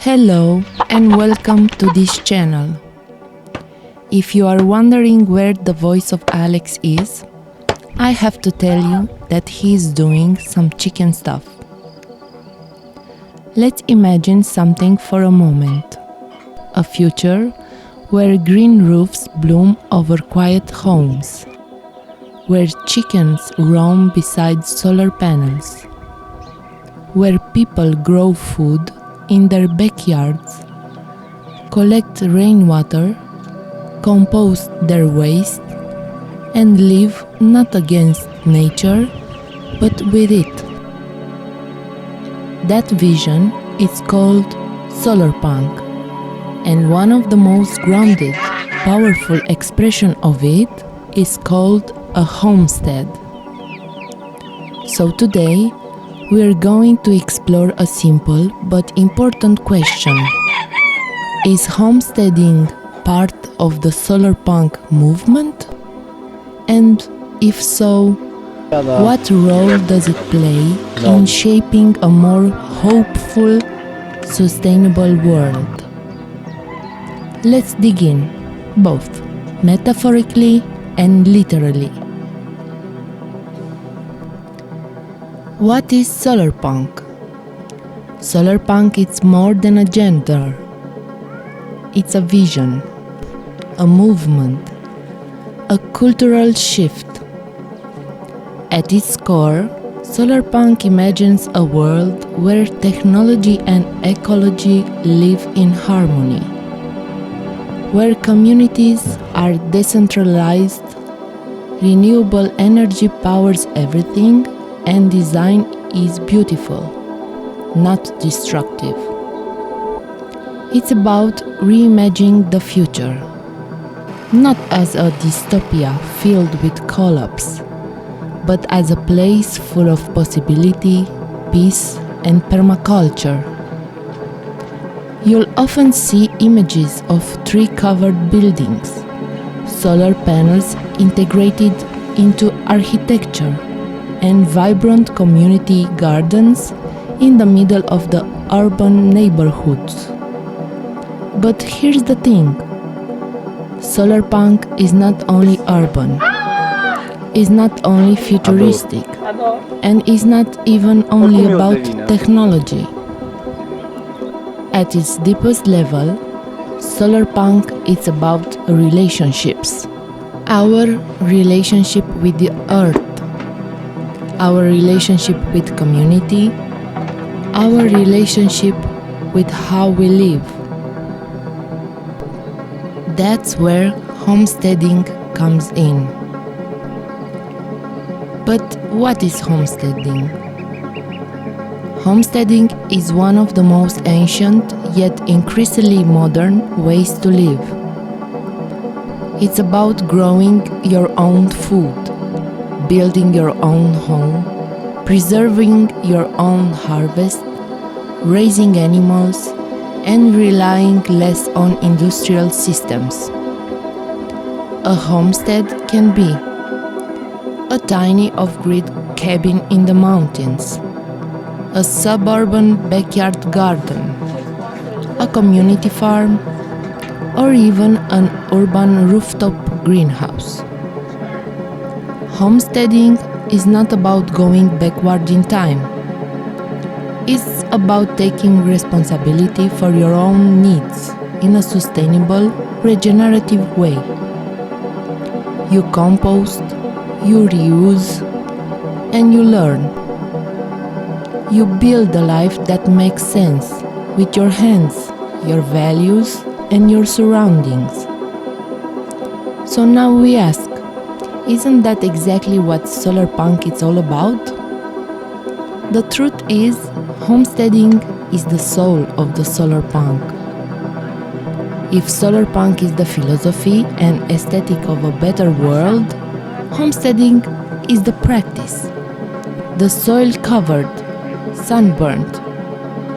Hello and welcome to this channel. If you are wondering where the voice of Alex is, I have to tell you that he is doing some chicken stuff. Let's imagine something for a moment. A future where green roofs bloom over quiet homes, where chickens roam beside solar panels, where people grow food in their backyards, collect rainwater, compost their waste, and live not against nature, but with it. That vision is called Solarpunk, and one of the most grounded, powerful expression of it is called a homestead. So today, we are going to explore a simple but important question. Is homesteading part of the Solarpunk movement? And if so, what role does it play in shaping a more hopeful, sustainable world? Let's dig in, both metaphorically and literally. What is Solarpunk? Solarpunk is more than a gender. It's a vision, a movement, a cultural shift. At its core, Solarpunk imagines a world where technology and ecology live in harmony, where communities are decentralized, renewable energy powers everything, and design is beautiful, not destructive. It's about reimagining the future, not as a dystopia filled with collapse, but as a place full of possibility, peace, and permaculture. You'll often see images of tree-covered buildings, solar panels integrated into architecture, and vibrant community gardens in the middle of the urban neighborhoods. But here's the thing. Solarpunk is not only urban, is not only futuristic, and is not even only about technology. At its deepest level, Solarpunk is about relationships. Our relationship with the earth, our relationship with community, our relationship with how we live. That's where homesteading comes in. But what is homesteading? Homesteading is one of the most ancient yet increasingly modern ways to live. It's about growing your own food, building your own home, preserving your own harvest, raising animals, and relying less on industrial systems. A homestead can be a tiny off-grid cabin in the mountains, a suburban backyard garden, a community farm, or even an urban rooftop greenhouse. Homesteading is not about going backward in time. It's about taking responsibility for your own needs in a sustainable, regenerative way. You compost, you reuse, and you learn. You build a life that makes sense with your hands, your values, and your surroundings. So now we ask, isn't that exactly what Solarpunk is all about? The truth is, homesteading is the soul of the Solarpunk. If Solarpunk is the philosophy and aesthetic of a better world, homesteading is the practice. The soil-covered, sunburnt,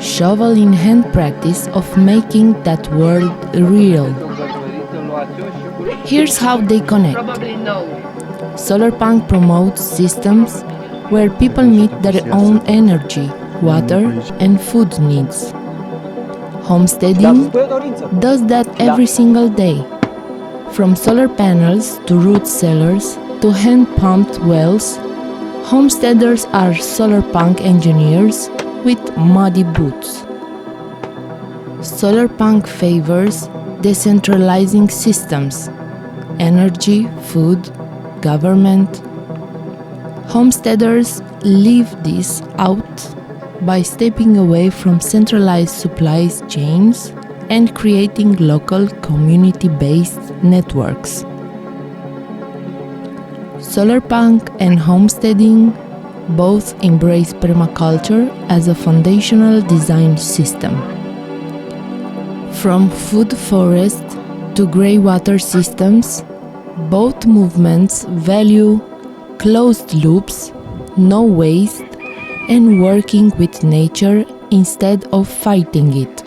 shovel-in-hand practice of making that world real. Here's how they connect. Solarpunk promotes systems where people meet their own energy, water, and food needs. Homesteading does that every single day. From solar panels to root cellars to hand-pumped wells, homesteaders are Solarpunk engineers with muddy boots. Solarpunk favors decentralizing systems: energy, food, government. Homesteaders leave this out by stepping away from centralized supply chains and creating local community-based networks. Solarpunk and homesteading both embrace permaculture as a foundational design system. From food forest to grey water systems, both movements value closed loops, no waste, and working with nature instead of fighting it.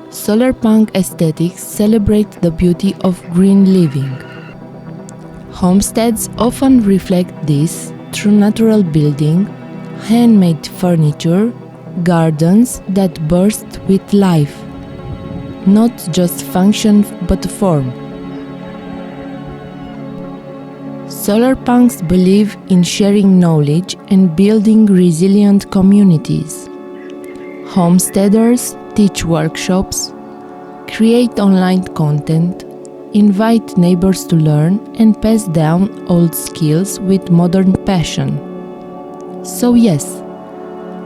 Solarpunk aesthetics celebrate the beauty of green living. Homesteads often reflect this through natural building, handmade furniture, gardens that burst with life, not just function but form. Solarpunks believe in sharing knowledge and building resilient communities. Homesteaders teach workshops, create online content, invite neighbors to learn, and pass down old skills with modern passion. So yes,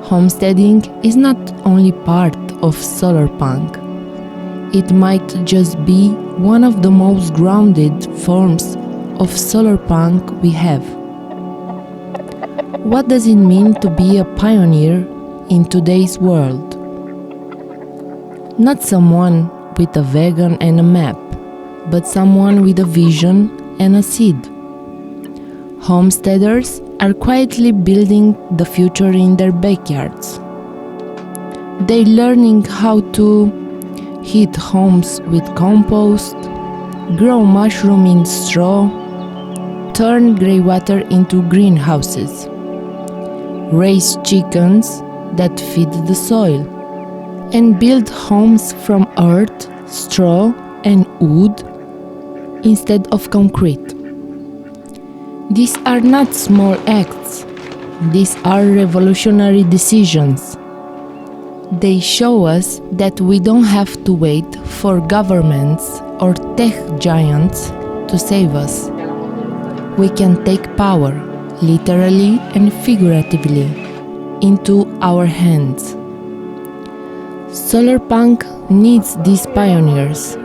homesteading is not only part of Solarpunk. It might just be one of the most grounded forms of Solarpunk we have. What does it mean to be a pioneer in today's world? Not someone with a wagon and a map, but someone with a vision and a seed. Homesteaders are quietly building the future in their backyards. They're learning how to heat homes with compost, grow mushroom in straw, turn grey water into greenhouses, raise chickens that feed the soil, and build homes from earth, straw, and wood instead of concrete. These are not small acts. These are revolutionary decisions. They show us that we don't have to wait for governments or tech giants to save us. We can take power, literally and figuratively, into our hands. Solarpunk needs these pioneers,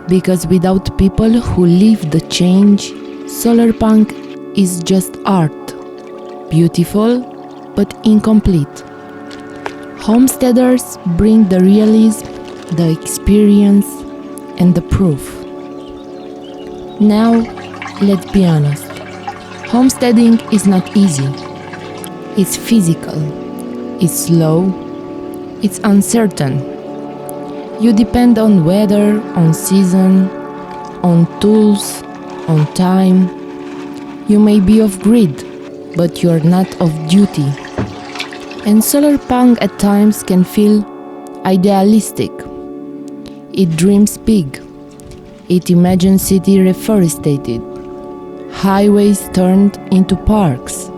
because without people who live the change, Solarpunk is just art, beautiful but incomplete. Homesteaders bring the realism, the experience, and the proof. Now, let's be honest. Homesteading is not easy. It's physical, it's slow, it's uncertain. You depend on weather, on season, on tools, on time. You may be off grid, but you are not off duty. And Solarpunk at times can feel idealistic. It dreams big. It imagines city reforested, highways turned into parks,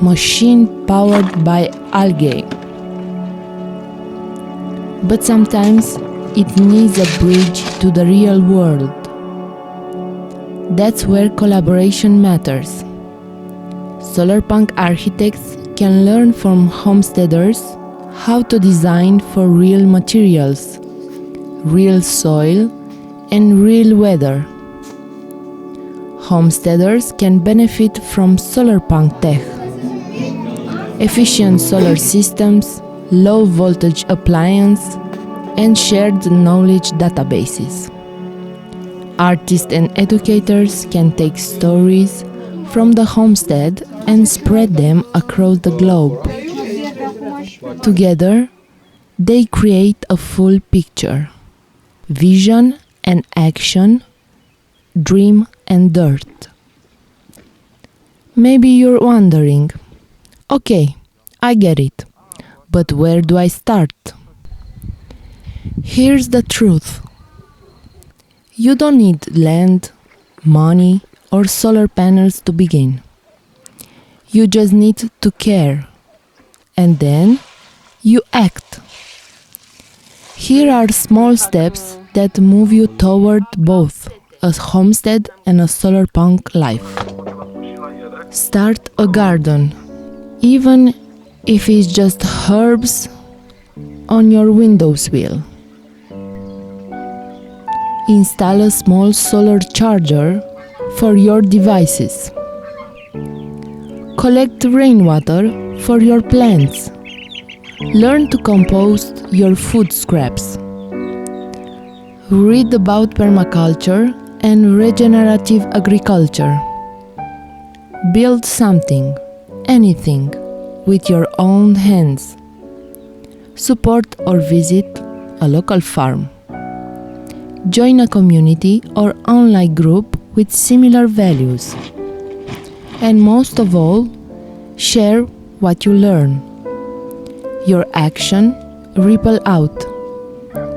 machine powered by algae. But sometimes it needs a bridge to the real world. That's where collaboration matters. Solarpunk architects can learn from homesteaders how to design for real materials, real soil, and real weather. Homesteaders can benefit from Solarpunk tech. Efficient solar systems, low voltage appliance, and shared knowledge databases. Artists and educators can take stories from the homestead and spread them across the globe. Together, they create a full picture: vision and action, dream and dirt. Maybe you're wondering, okay, I get it, but where do I start? Here's the truth. You don't need land, money, or solar panels to begin. You just need to care. And then you act. Here are small steps that move you toward both a homestead and a solarpunk life. Start a garden, even if it's just herbs on your windowsill. Install a small solar charger for your devices. Collect rainwater for your plants. Learn to compost your food scraps. Read about permaculture and regenerative agriculture. Build something, anything, with your own hands. Support or visit a local farm. Join a community or online group with similar values. And most of all, share what you learn. Your action ripple out.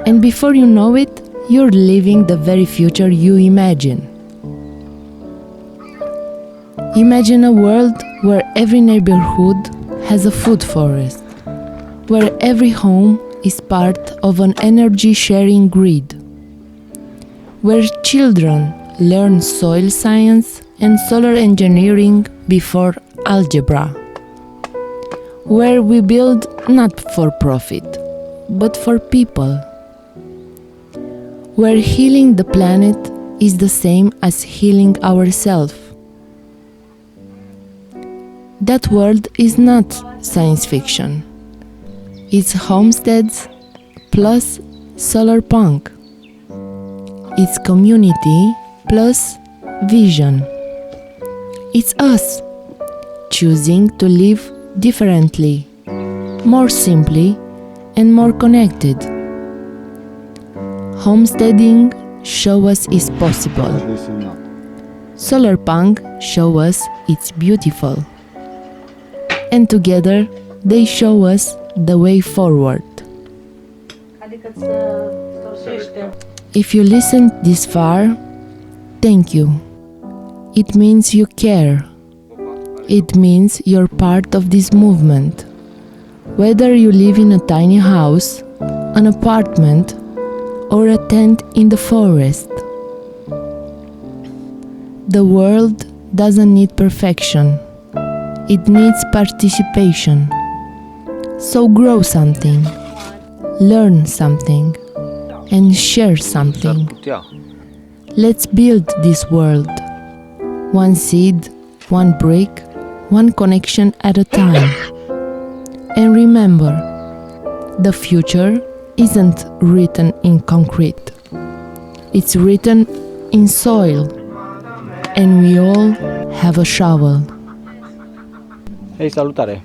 And before you know it, you're living the very future you imagine. Imagine a world where every neighborhood has a food forest, where every home is part of an energy-sharing grid, where children learn soil science and solar engineering before algebra, where we build not for profit, but for people, where healing the planet is the same as healing ourselves. That world is not science fiction. It's homesteads plus solarpunk. It's community plus vision. It's us choosing to live differently, more simply, and more connected. Homesteading show us it's possible. Solarpunk show us it's beautiful. And together they show us the way forward. If you listened this far, thank you. It means you care. It means you're part of this movement. Whether you live in a tiny house, an apartment, or a tent in the forest. The world doesn't need perfection. It needs participation. So grow something, learn something, and share something. Let's build this world. One seed, one brick, one connection at a time. And remember, the future isn't written in concrete. It's written in soil. And we all have a shovel. Hei, salutare!